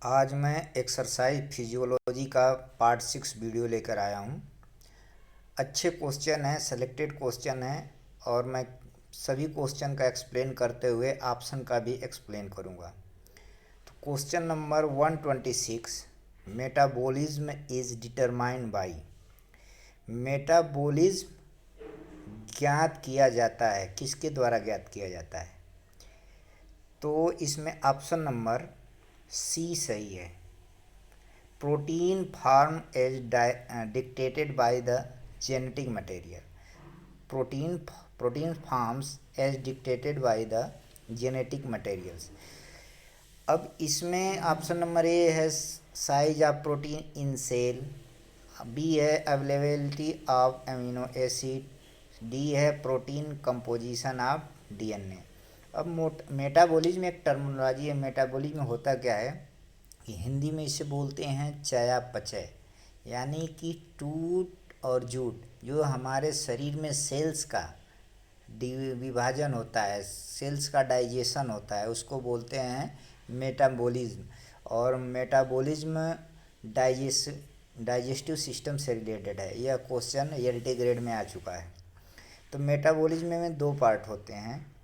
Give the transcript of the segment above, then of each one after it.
आज मैं exercise physiology का पार्ट 6 वीडियो लेकर आया हूँ। अच्छे क्वेश्चन हैं, सेलेक्टेड क्वेश्चन हैं और मैं सभी क्वेश्चन का एक्सप्लेन करते हुए ऑप्शन का भी एक्सप्लेन करूँगा। तो question number 126, metabolism is determined by. Metabolism ज्ञात किया जाता है, किसके द्वारा ज्ञात किया जाता है? तो इसमें ऑप्शन नंबर सी सही है। Protein form as dictated by the genetic material. Protein forms as dictated by the genetic materials. अब इसमें ऑप्शन नंबर ए है size of protein in cell, B है availability of amino acid, D है protein composition of DNA. अब metabolism एक terminology है। Metabolism होता क्या है कि हिंदी में इसे बोलते हैं चयापचय, यानी कि टूट और जूट जो हमारे शरीर में सेल्स का विभाजन होता है, सेल्स का डाइजेशन होता है, उसको बोलते हैं मेटाबॉलिज्म। और मेटाबॉलिज्म डाइजेस्टिव सिस्टम से रिलेटेड है। यह क्वेश्चन एलटी ग्रेड में आ चुका है। तो मेटाबॉलिज्म में दो पार्ट होते हैं,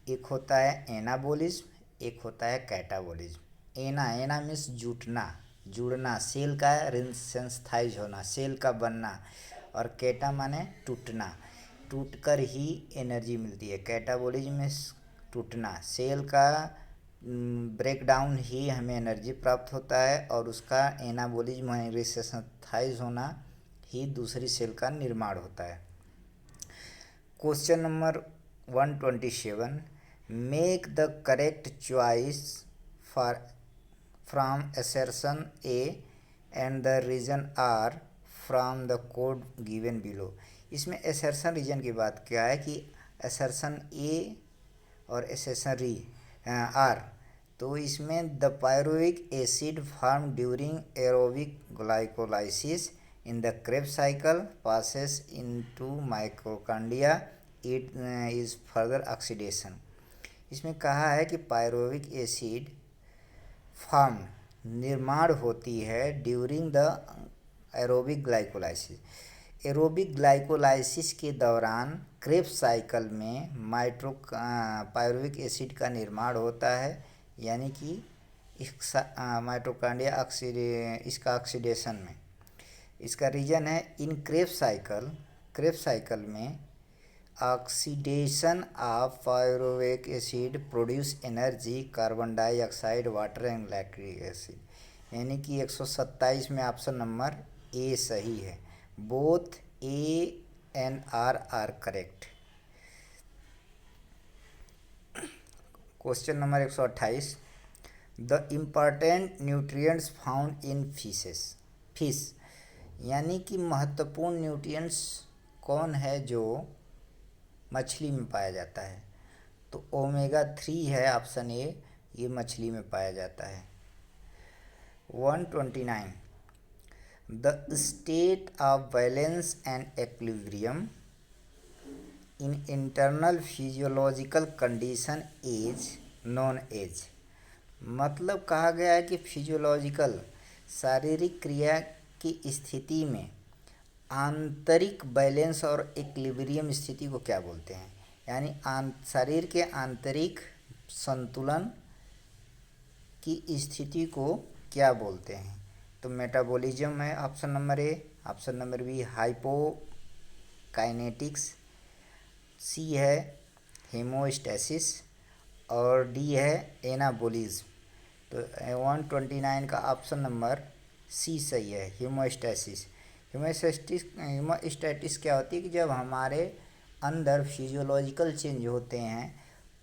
एक होता है एनाबॉलिज्म, एक होता है कैटाबॉलिज्म। एना मीन्स जुड़ना, सेल का सेंस्थाइज होना, सेल का बनना। और कैटा माने टूटकर ही एनर्जी मिलती है। कैटाबॉलिज्म में टूटना, सेल का ब्रेकडाउन ही हमें एनर्जी प्राप्त होता है, और उसका एनाबॉलिज्म रिसेंस्थाइज होना ही दूसरी सेल का निर्माण होता है। Question number 127, make the correct choice from assertion A and the reason R from the code given below। इसमें assertion रीजन की बात क्या है कि assertion A और assertion R, तो इसमें the pyruvic acid form during aerobic glycolysis in the Krebs cycle passes into mitochondria, it is further oxidation. इसमें कहा है कि पायरुविक एसिड फॉर्म निर्माण होती है during the aerobic glycolysis. Aerobic glycolysis के दौरान क्रेब्स साइकिल में पायरुविक एसिड का निर्माण होता है, यानी कि माइटोकॉन्ड्रिया इसका ऑक्सीडेशन में। इसका रीजन है इन क्रेब्स साइकिल में oxidation of pyruvic acid produce energy, carbon dioxide, water and lactic acid. यानी कि 127 में ऑप्शन नंबर ए सही है। Both A and R correct. Question number 128, the important nutrients found in fish, यानी कि महत्वपूर्ण nutrients कौन है जो मछली में पाया जाता है? तो ओमेगा 3 है ऑप्शन ए, ये मछली में पाया जाता है। 129, the state of balance and equilibrium in internal physiological condition is known as. मतलब कहा गया है कि फिजियोलॉजिकल शारीरिक क्रिया की स्थिति में आंतरिक बैलेंस और इक्विलिब्रियम स्थिति को क्या बोलते हैं? यानी शरीर के आंतरिक संतुलन की स्थिति को क्या बोलते हैं? तो मेटाबॉलिज्म है option number A, option number B hypokinetics, C है हेमोस्टेसिस और डी है एनाबॉलिज्म। तो 129 का ऑप्शन नंबर सी सही है, हेमोस्टेसिस। हेमोस्टेटिस क्या होती है कि जब हमारे अंदर फिजियोलॉजिकल चेंज होते हैं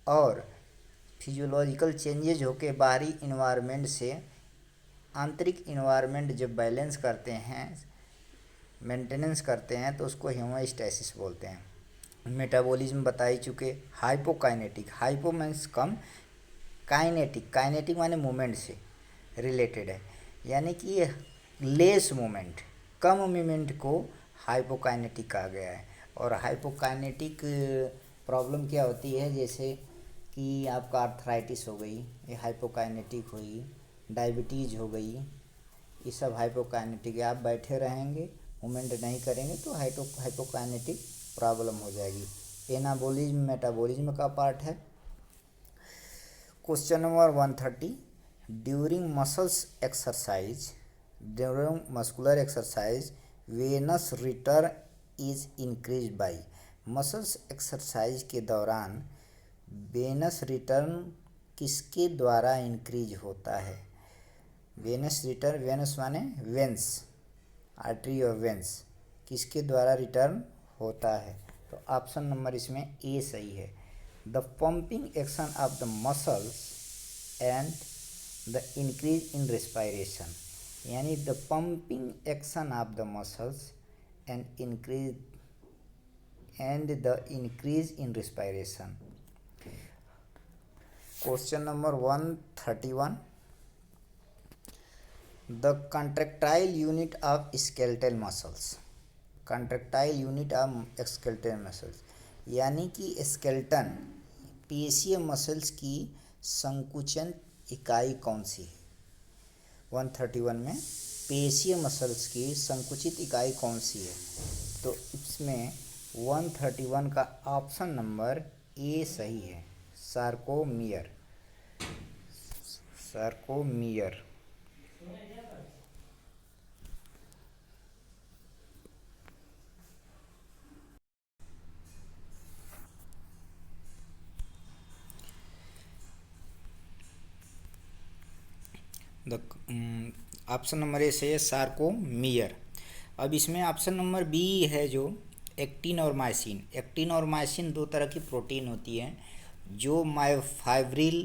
और फिजियोलॉजिकल चेंजेज होके बाहरी इन्वायरमेंट से आंतरिक इन्वायरमेंट जब बैलेंस करते हैं, मेंटेनेंस करते हैं, तो उसको हेमोस्टेसिस बोलते हैं। मेटाबॉलिज्म बता ही चुके। हाइपो मीन्स कम, काइनेटिक माने मूवमेंट से रिलेटेड है, यानी कि लेस मूवमेंट, कम मूवमेंट को हाइपोकाइनेटिक कहा गया है। और हाइपोकाइनेटिक प्रॉब्लम क्या होती है, जैसे कि आपका आर्थराइटिस हो गई, ये हाइपोकाइनेटिक हुई। डायबिटीज़ हो गई, ये सब हाइपोकाइनेटिक है। आप बैठे रहेंगे, मूवमेंट नहीं करेंगे तो हाइपोकाइनेटिक प्रॉब्लम हो जाएगी। एनाबोलिज्म मेटाबॉलिज्म का पार्ट है। Question number 130, during muscular exercise Venus return is increase by. Muscles exercise के दौरान वेनस रिटर्न किसके द्वारा इंक्रीज होता है? वेनस रिटर्न, वेनस माने वेंस, आर्टरी और वेंस, किसके द्वारा रिटर्न होता है? तो ऑप्शन नंबर इसमें ए सही है। The pumping action of the muscles and the increase in respiration, यानी the pumping action of the muscles and the increase in respiration. Question number 131, the contractile unit of skeletal muscles. Contractile unit of skeletal muscles, यानी कि skeleton पेशीय muscles की संकुचन इकाई कौन सी है? 131 में पेशीय muscles की संकुचित इकाई कौन सी है? तो इसमें 131 का ऑप्शन नंबर ए सही है, सार्कोमियर। सार्कोमियर। ऑप्शन नंबर ए से सार्कोमियर। अब इसमें ऑप्शन नंबर बी है जो एक्टिन और मायोसिन। एक्टिन और मायोसिन दो तरह की प्रोटीन होती है जो मायोफाइब्रिल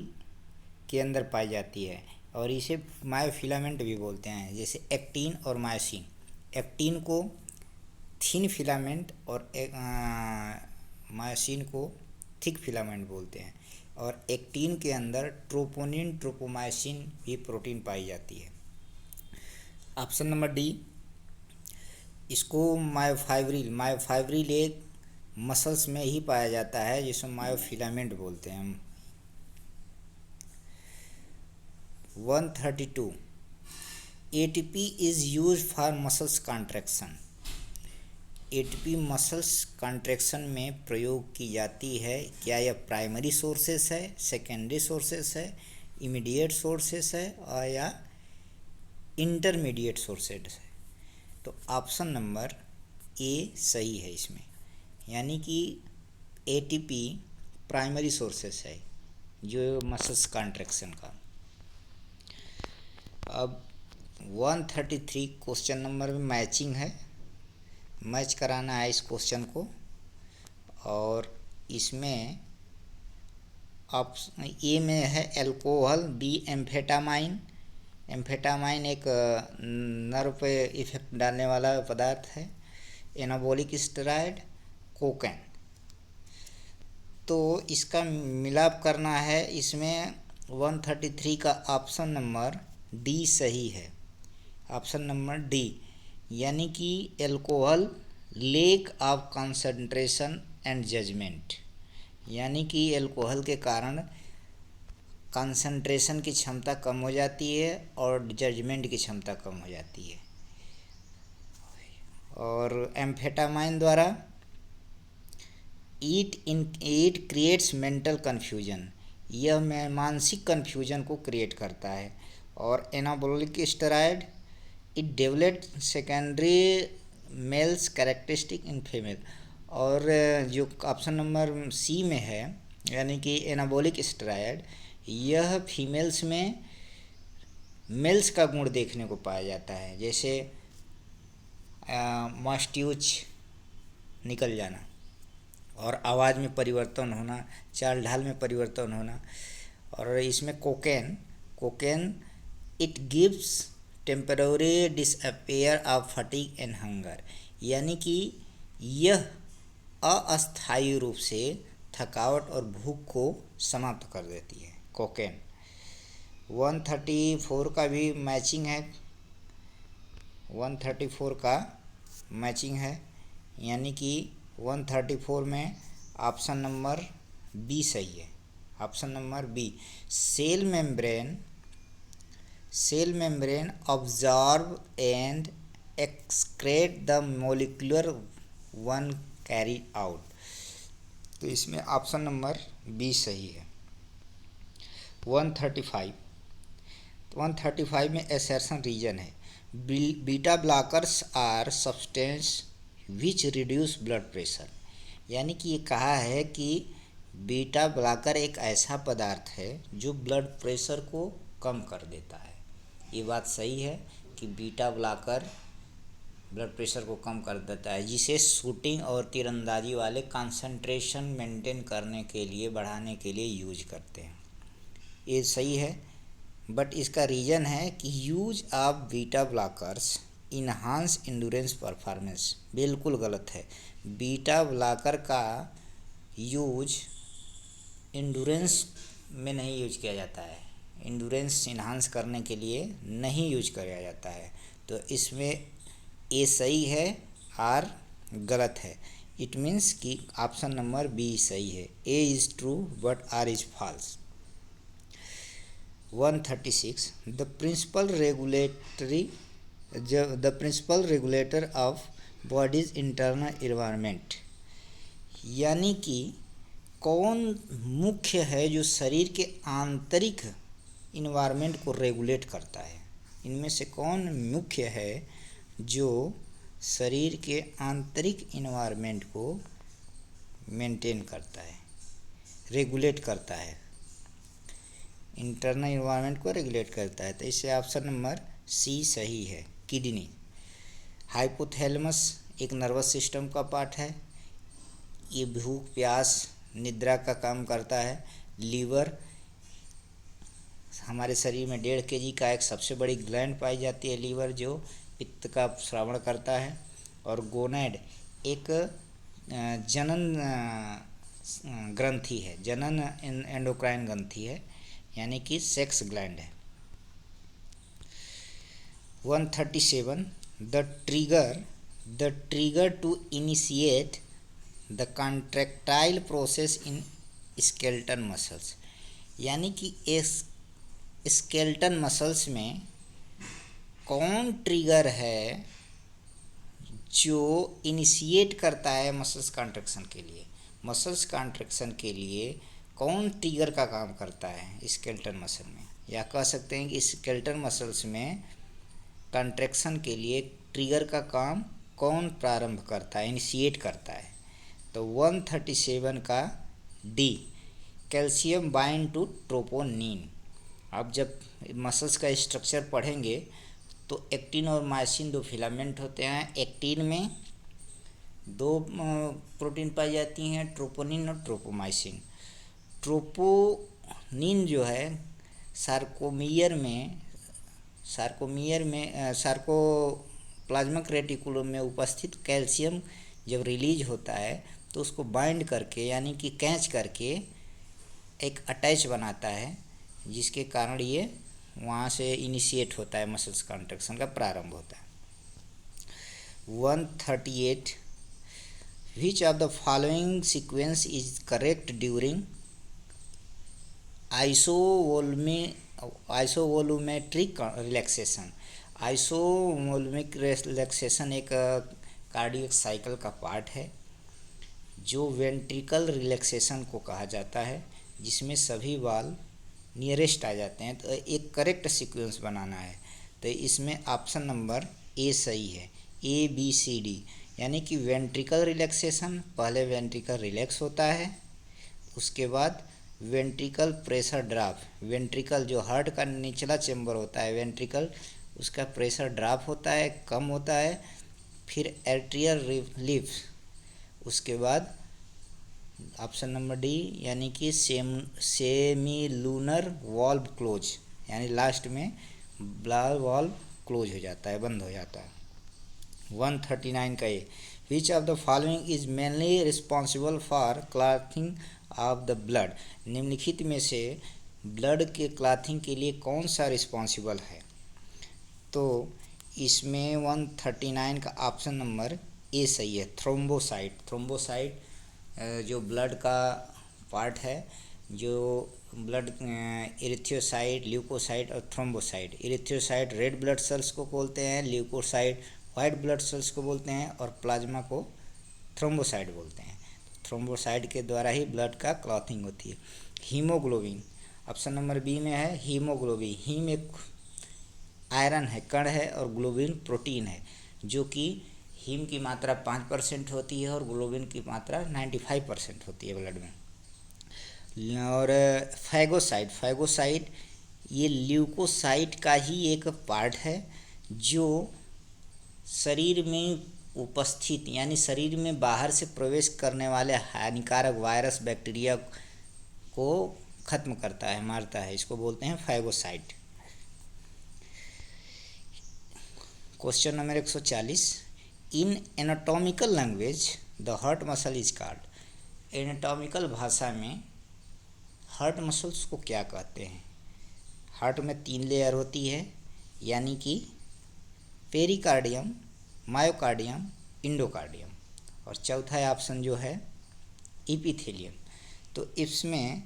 के अंदर पाई जाती है और इसे मायोफिलामेंट भी बोलते हैं। जैसे एक्टिन और मायोसिन, एक्टिन को थिन फिलामेंट और मायोसिन को थिक फिलामेंट बोलते हैं। और एक्टिन के अंदर ट्रोपोनिन, ट्रोपोमायोसिन भी प्रोटीन पाई जाती है। ऑप्शन नंबर डी, इसको मायोफाइब्रिल एक मसल्स में ही पाया जाता है जिसको मायोफिलामेंट बोलते हैं हम। 132, ATP is use for muscles contraction. ATP muscles contraction में प्रयोग की जाती है। क्या यह प्राइमरी सोर्सेस है, सेकेंडरी सोर्सेस है, इमीडिएट सोर्सेस है और या इंटरमीडिएट सोर्सेस है? तो ऑप्शन नंबर ए सही है इसमें, यानी कि एटीपी प्राइमरी सोर्सेस है जो मसल्स कॉन्ट्रैक्शन का। अब 133 क्वेश्चन नंबर में मैचिंग है, मैच कराना है इस क्वेश्चन को। और इसमें ऑप्शन ए में है एल्कोहल, बी एम्फेटामाइन। एम्फेटामाइन एक नर्व पे इफेक्ट डालने वाला पदार्थ है। Anabolic steroid, cocaine. तो इसका मिलाप करना है। इसमें 133 का ऑप्शन नंबर डी सही है, ऑप्शन नंबर डी, यानी कि alcohol lack of concentration and judgement, यानी कि एल्कोहल के कारण कंसंट्रेशन की क्षमता कम हो जाती है और जजमेंट की क्षमता कम हो जाती है। और एम्फेटामाइन द्वारा इट क्रिएट्स मेंटल कन्फ्यूजन, यह मानसिक कन्फ्यूजन को क्रिएट करता है। और anabolic steroid, it develop secondary males characteristic in female. और जो ऑप्शन नंबर सी में है, यानी कि एनाबॉलिक स्टेरॉयड, यह फीमेल्स में मेल्स का गुण देखने को पाया जाता है, जैसे मस्ट्यूज निकल जाना और आवाज़ में परिवर्तन होना, चाल ढाल में परिवर्तन होना। और इसमें cocaine it gives temporary disappear of fatigue and hunger, यानी कि यह अस्थायी रूप से थकावट और भूख को समाप्त कर देती है, कोकेन। 134 का भी मैचिंग है, 134 का मैचिंग है, यानी कि 134 में ऑप्शन नंबर बी सही है, option number B. Cell membrane absorb and excrete the molecular one carry out. तो इसमें ऑप्शन नंबर बी सही है। 135 में एसर्शन रीजन है, beta blockers are substance which reduce blood pressure. यानी कि ये कहा है कि बीटा ब्लॉकर एक ऐसा पदार्थ है जो ब्लड प्रेशर को कम कर देता है। ये बात सही है कि बीटा ब्लॉकर ब्लड प्रेशर को कम कर देता है, जिसे शूटिंग और तीरंदाजी वाले कंसंट्रेशन मेंटेन करने के लिए, बढ़ाने के लिए यूज करते हैं। ये सही है, बट इसका रीज़न है कि use of beta blockers enhance endurance performance. बिल्कुल गलत है। बीटा ब्लॉकर का यूज इंड्योरेंस में नहीं यूज किया जाता है, इंड्योरेंस इन्हांस करने के लिए नहीं यूज किया जाता है। तो इसमें ए सही है, आर गलत है। इट मीन्स कि ऑप्शन नंबर बी सही है। A is true but R is false. 136 the principal regulator of body's internal environment. यानी कि कौन मुख्य है जो शरीर के आंतरिक इन्वायरमेंट को रेगुलेट करता है। इनमें से कौन मुख्य है जो शरीर के आंतरिक इन्वायरमेंट को मेंटेन करता है, रेगुलेट करता है, इंटरनल इन्वायरमेंट को रेगुलेट करता है। तो इससे ऑप्शन नंबर सी सही है, किडनी। हाइपोथैलेमस एक नर्वस सिस्टम का पार्ट है, ये भूख प्यास निद्रा का काम करता है। लीवर हमारे शरीर में 1.5 kg का एक सबसे बड़ी ग्लैंड पाई जाती है लीवर, जो पित्त का श्रावण करता है। और गोनैड एक जनन ग्रंथि है, जनन एंडोक्राइन ग्रंथि है, यानी कि सेक्स ग्लैंड है। 137 the trigger to initiate the contractile process in skeleton muscles. यानी कि इस स्केलेटन मसल्स में कौन ट्रिगर है जो इनिशिएट करता है मसल्स कॉन्ट्रैक्शन के लिए। मसल्स कॉन्ट्रैक्शन के लिए कौन ट्रिगर का काम करता है स्केलेटन मसल में, या कह सकते हैं कि स्केलेटन मसल्स में कॉन्ट्रैक्शन के लिए ट्रिगर का काम कौन प्रारंभ करता है, इनिशिएट करता है। तो 137 का D, calcium bind to troponin. आप जब मसल्स का स्ट्रक्चर पढ़ेंगे तो एक्टिन और मायोसिन दो फिलामेंट होते हैं। एक्टिन में 2 प्रोटीन पाई जाती हैं, ट्रोपोनिन और ट्रोपोमाइसिन। ट्रोपोनिन जो है सार्कोप्लाज्मिक रेटिकुलम में उपस्थित कैल्शियम जब रिलीज होता है तो उसको बाइंड करके, यानी कि कैच करके एक अटैच बनाता है, जिसके कारण ये वहाँ से इनिशिएट होता है, मसल्स कॉन्ट्रैक्शन का प्रारंभ होता है। 138 which of the following sequence is correct during isovolumetric relaxation. Isovolumic relaxation एक कार्डियक साइकिल का पार्ट है जो वेंट्रिकल रिलैक्सेशन को कहा जाता है, जिसमें सभी वाल्व नियरेस्ट आ जाते हैं। तो एक करेक्ट सीक्वेंस बनाना है, तो इसमें ऑप्शन नंबर ए सही है, ए बी सी डी। यानी कि वेंट्रिकल रिलैक्सेशन, पहले वेंट्रिकल रिलैक्स होता है, उसके बाद वेंट्रिकल प्रेशर ड्रॉप, वेंट्रिकल जो हार्ट का निचला चेंबर होता है वेंट्रिकल, उसका प्रेशर ड्रॉप होता है, कम होता है। फिर एट्रियल रिलीफ, उसके बाद ऑप्शन नंबर डी, यानी कि सेमीलूनर वाल्व क्लोज, यानी लास्ट में वाल्व क्लोज हो जाता है, बंद हो जाता है। 139 का A, which of the following is mainly responsible for clotting of the blood. निम्नलिखित में से ब्लड के क्लॉथिंग के लिए कौन सा रिस्पॉन्सिबल है। तो इसमें 139 का ऑप्शन नंबर ए सही है, थ्रोम्बोसाइट। थ्रोम्बोसाइट जो ब्लड का पार्ट है, जो ब्लड इरिथ्रोसाइट, ल्यूकोसाइट और thrombocyte. Erythrocyte red blood cells को बोलते हैं, ल्यूकोसाइट वाइट ब्लड सेल्स को बोलते हैं और प्लाज्मा को थ्रोम्बोसाइट बोलते हैं। थ्रोम्बोसाइट के द्वारा ही ब्लड का क्लॉथिंग होती है। हीमोग्लोबिन ऑप्शन नंबर बी में है। हीमोग्लोबिन, हीम एक आयरन है, कण है, और ग्लोबिन प्रोटीन है, जो कि हीम की मात्रा 5% होती है और ग्लोबिन की मात्रा 95% होती है ब्लड में। और फैगोसाइट, फैगोसाइट ये ल्यूकोसाइट का ही एक पार्ट है, जो शरीर में उपस्थित यानी शरीर में बाहर से प्रवेश करने वाले हानिकारक वायरस बैक्टीरिया को खत्म करता है, मारता है। इसको बोलते हैं phagocyte. Question number 140, in anatomical language the heart muscle is called. Anatomical भाषा में हार्ट मसल्स को क्या कहते हैं? हार्ट में 3 लेयर होती है, यानी कि पेरिकार्डियम, मायोकार्डियम, इंडोकार्डियम, और चौथा ऑप्शन जो है इपिथेलियम। तो इसमें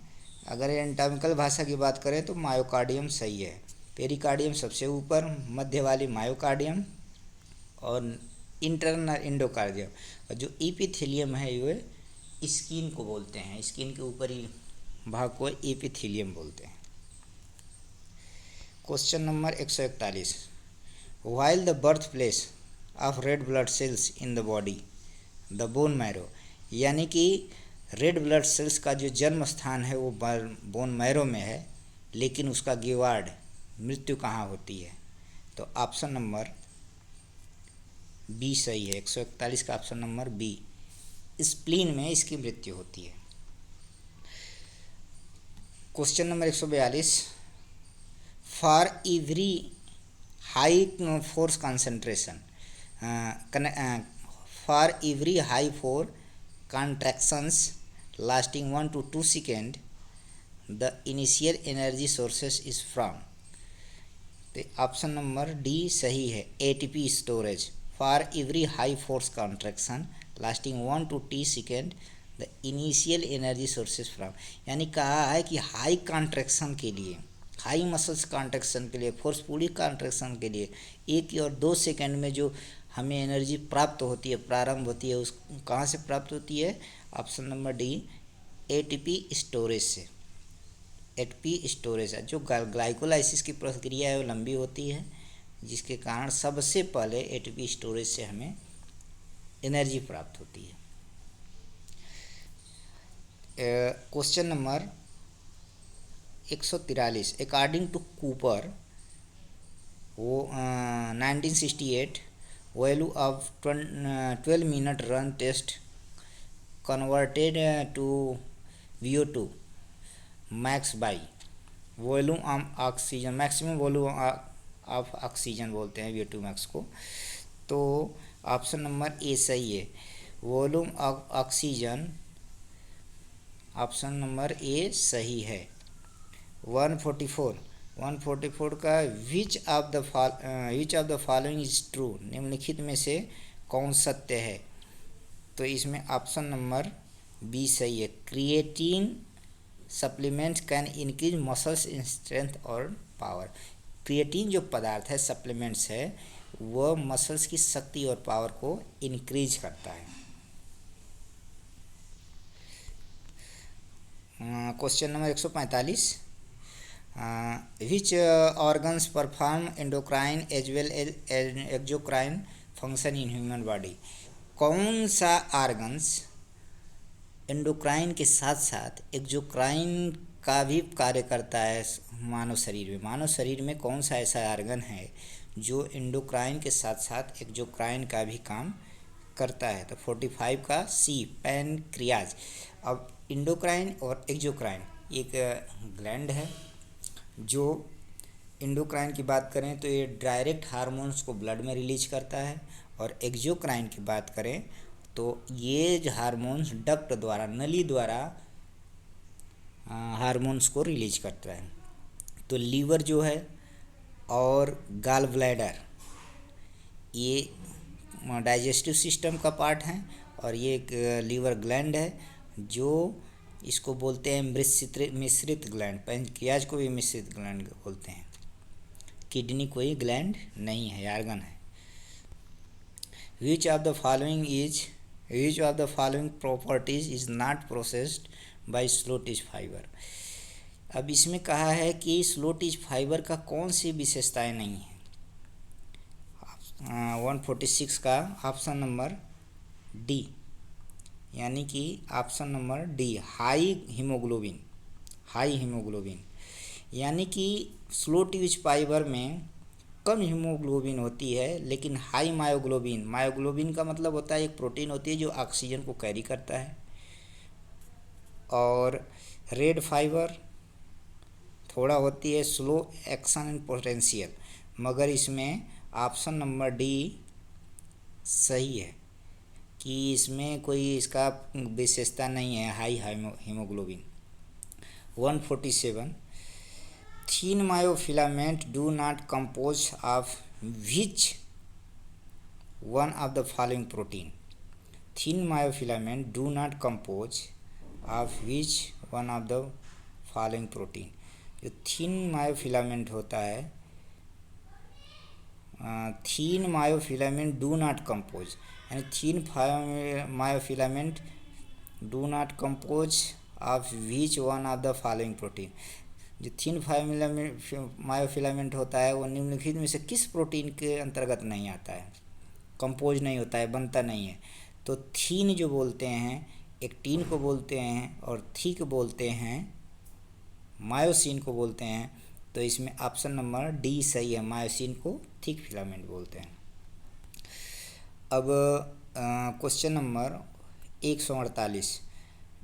अगर एनाटॉमिकल भाषा की बात करें तो मायोकार्डियम सही है। पेरिकार्डियम सबसे ऊपर, मध्य वाली मायोकार्डियम और इंटरनल इंडोकार्डियम, और जो इपिथेलियम है ये स्किन को बोलते हैं, स्किन के ऊपरी भाग को एपिथेलियम बोलते हैं। Question number 141, while the birth place of red blood cells in the body the bone marrow, यानी कि रेड ब्लड सेल्स का जो जन्म स्थान है वो बोन मैरो में है, लेकिन उसका गिवार्ड मृत्यु कहाँ होती है? तो ऑप्शन नंबर बी सही है। 141 का ऑप्शन नंबर बी, स्प्लीन में इसकी मृत्यु होती है। Question number 142, for every high force concentration for every high four contractions lasting 1 to 2 seconds, the initial energy sources is from। तो ऑप्शन नंबर डी सही है, ATP storage. For every high force contraction lasting 1 to 2 second the initial energy sources from, यानी कहा है कि high contraction के लिए, high muscles contraction के लिए, फोर्सफुली कॉन्ट्रैक्शन के लिए 1 और 2 सेकेंड में जो हमें एनर्जी प्राप्त होती है, प्रारंभ होती है, उस कहाँ से प्राप्त होती है? Option number D, ATP storage से। एटीपी स्टोरेज है, जो ग्लाइकोलाइसिस की प्रक्रिया है वो लंबी होती है, जिसके कारण सबसे पहले एटीपी स्टोरेज से हमें एनर्जी प्राप्त होती है। Question number 143, according to Cooper, वो 1968 value of 12 minute run test converted to VO2 max by volume of oxygen, maximum volume of oxygen बोलते हैं VO2 max को। तो ऑप्शन नंबर ए सही है, volume of oxygen, option number A सही है। 144 का विच of the following is true, निम्नलिखित में से कौन सत्य है? तो इसमें ऑप्शन नंबर बी सही है, creatine supplements can increase muscles in strength और पावर। क्रिएटिन जो पदार्थ है, सप्लीमेंट्स है, वह मसल्स की शक्ति और पावर को इंक्रीज करता है। Question number 145, which organs perform endocrine as well as exocrine function in human body। कौन सा ऑर्गन्स एंडोक्राइन के साथ साथ एक्सोक्राइन का भी कार्य करता है मानव शरीर में? मानव शरीर में कौन सा ऐसा ऑर्गन है जो एंडोक्राइन के साथ साथ एक्सोक्राइन का भी काम करता है? तो 45 का सी, पैनक्रियाज। अब एंडोक्राइन और एक्सोक्राइन एक ग्लैंड है, जो एंडोक्राइन की बात करें तो ये डायरेक्ट हार्मोन्स को ब्लड में रिलीज करता है, और एक्सोक्राइन की बात करें तो ये हार्मोन्स डक्ट द्वारा, नली द्वारा हार्मोन्स को रिलीज करता है। तो लीवर जो है और गॉल ब्लैडर, ये डाइजेस्टिव सिस्टम का पार्ट है, और ये एक लीवर ग्लैंड है जो इसको बोलते हैं मिश्रित ग्लैंड। पैंक्रियाज को भी मिश्रित ग्लैंड बोलते हैं। किडनी कोई ग्लैंड नहीं है, आर्गन है। विच of the following properties is not processed bye slow teach fibre. अब इसमें कहा है कि स्लो टिच फाइबर का कौन सी विशेषताएं नहीं है। 146 का ऑप्शन नंबर डी, यानी कि option number D, high haemoglobin, यानी कि स्लो टिच फाइबर में कम हीमोग्लोबिन होती है लेकिन हाई मायोग्लोबिन का मतलब होता है एक प्रोटीन होती है जो ऑक्सीजन को कैरी करता है। और रेड फाइबर थोड़ा होती है स्लो एक्शन एंड पोटेंशियल, मगर इसमें ऑप्शन नंबर डी सही है कि इसमें कोई इसका विशेषता नहीं है high haemoglobin. 147 thin myofilament do not compose of which one of the following protein। thin myofilament do not compose of which one of the following protein। जो thin myofilament होता है, thin myofilament do not compose, यानी thin myofilament do not compose of which one of the following protein। जो thin myofilament होता है वो निम्नलिखित में से किस प्रोटीन के अंतर्गत नहीं आता है, कंपोज नहीं होता है, बनता नहीं है। तो थीन जो बोलते हैं एक्टिन को बोलते हैं और थिक बोलते हैं, मायोसिन को बोलते हैं। तो इसमें ऑप्शन नंबर डी सही है, मायोसिन को थिक फिलामेंट बोलते हैं। अब question number 148,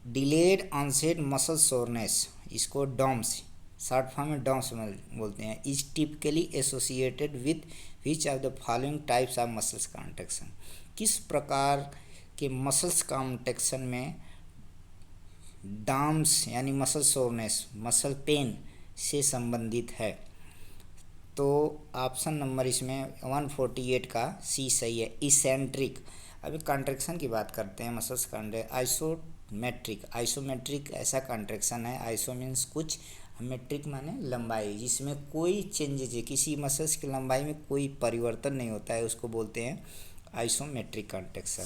delayed onset muscle soreness, इसको डॉम्स, शॉर्ट फॉर्म में डॉम्स बोलते हैं, is typically associated with which of the following types of muscles contraction. किस प्रकार के मसल्स कॉन्ट्रैक्शन में डॉम्स यानी मसल सोरनेस, मसल पेन से संबंधित है। तो ऑप्शन नंबर इसमें 148 का सी सही है, इसेंट्रिक। अभी कॉन्ट्रैक्शन की बात करते हैं मसल्स कॉन्ट्रैक्शन। आइसोमेट्रिक ऐसा कॉन्ट्रैक्शन है, आइसो मीन्स कुछ, मेट्रिक माने लंबाई, जिसमें कोई चेंजेज है, किसी मसल्स की लंबाई में कोई परिवर्तन नहीं होता है, उसको बोलते हैं आइसोमेट्रिक कॉन्ट्रैक्शन।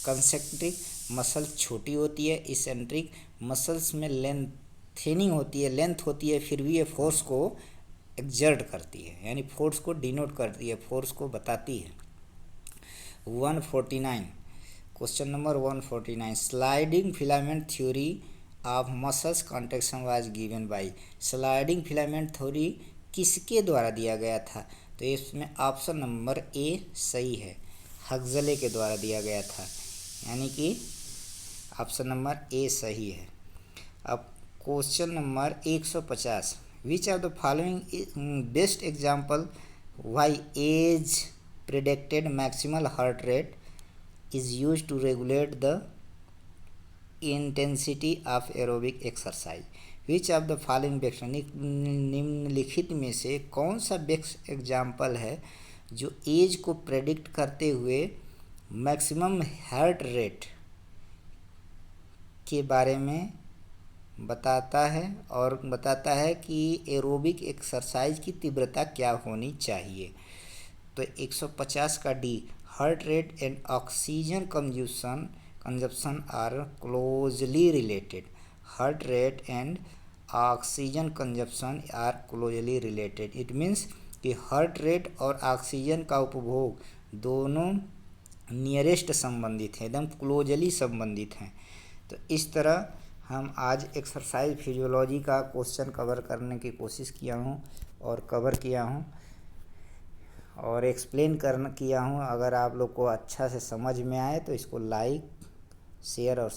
कंसेंट्रिक मसल छोटी होती है, इसेंट्रिक मसल्स में लेंथेनिंग होती है, लेंथ होती है, फिर भी ये फोर्स को एक्सर्ट करती है, यानी फोर्स को डिनोट करती है, फोर्स को बताती है। 149 question number 149, sliding filament theory of muscles contraction was given by. Sliding filament theory किसके द्वारा दिया गया था। तो इसमें ऑप्शन नंबर ए सही है, हक्सले के द्वारा दिया गया था, यानी कि ऑप्शन नंबर ए सही है। अब question number 150, which of the following best example why age predicted maximal heart rate is use to regulate the intensity of aerobic exercise. Which of the following best, निम्नलिखित में से कौन सा best example है जो एज को predict करते हुए मैक्सिमम हार्ट रेट के बारे में बताता है और बताता है कि एरोबिक एक्सरसाइज की तीव्रता क्या होनी चाहिए। तो 150 का D, heart rate and oxygen consumption are closely related। heart rate and oxygen consumption are closely related। it means कि हार्ट रेट और ऑक्सीजन का उपभोग दोनों नियरेस्ट संबंधित हैं, एकदम क्लोजली संबंधित हैं। तो इस तरह हम आज एक्सरसाइज फिजियोलॉजी का क्वेश्चन कवर करने की कोशिश किया हूँ और कवर किया हूँ और एक्सप्लेन किया हूँ। अगर आप लोग को अच्छा से समझ में आए तो इसको लाइक, शेयर और